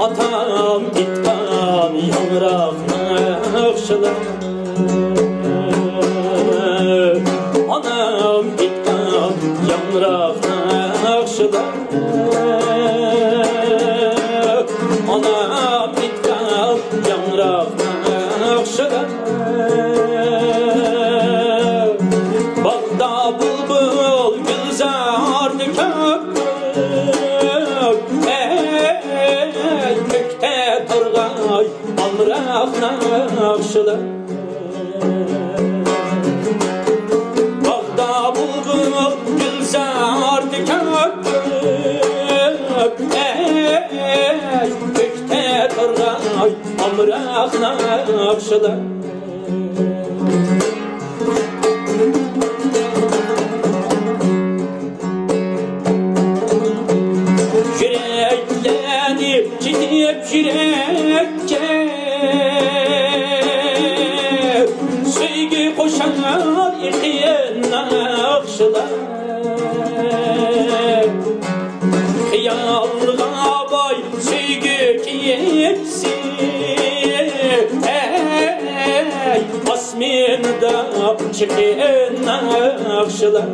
atam gitgan yangraq naqşılar anam gitgan yangraq naqşılar anam gitgan yangraq naqşılar bagda bulbul gülzardı kök kökte turgay amraq naqşılar bagda bulbul gülzardı kök kökte turgay amraq naqşılar yüreklenip gidip yürekçe sevgi koşar iken naqşılar Hıyallığa bay sevgi kiyepsi asminde çıken naqşılar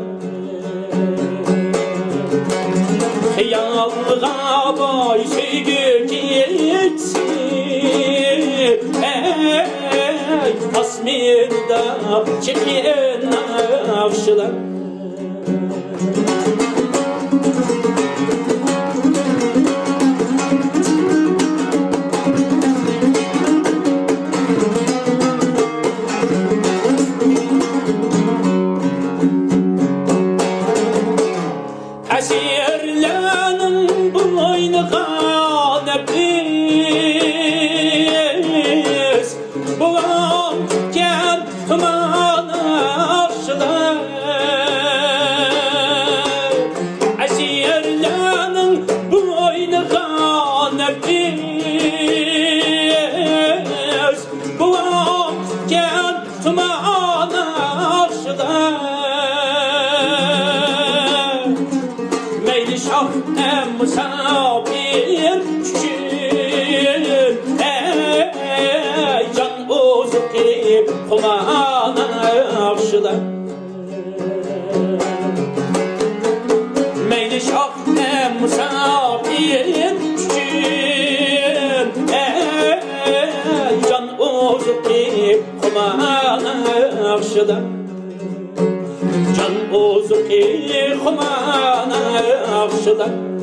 Hıyallığa bay sevgi kiyepsi asminde çıken naqşılar Esirlerin boynuna nefis bulan gel tuman aşılar Esirlerin boynuna nefis bulan gel tuman aşılar Şah musafir küçük can uzuk kuman aşılar Meyli şah musafir küçük can uzuk kuman aşılar Can uzuk kuman aşılar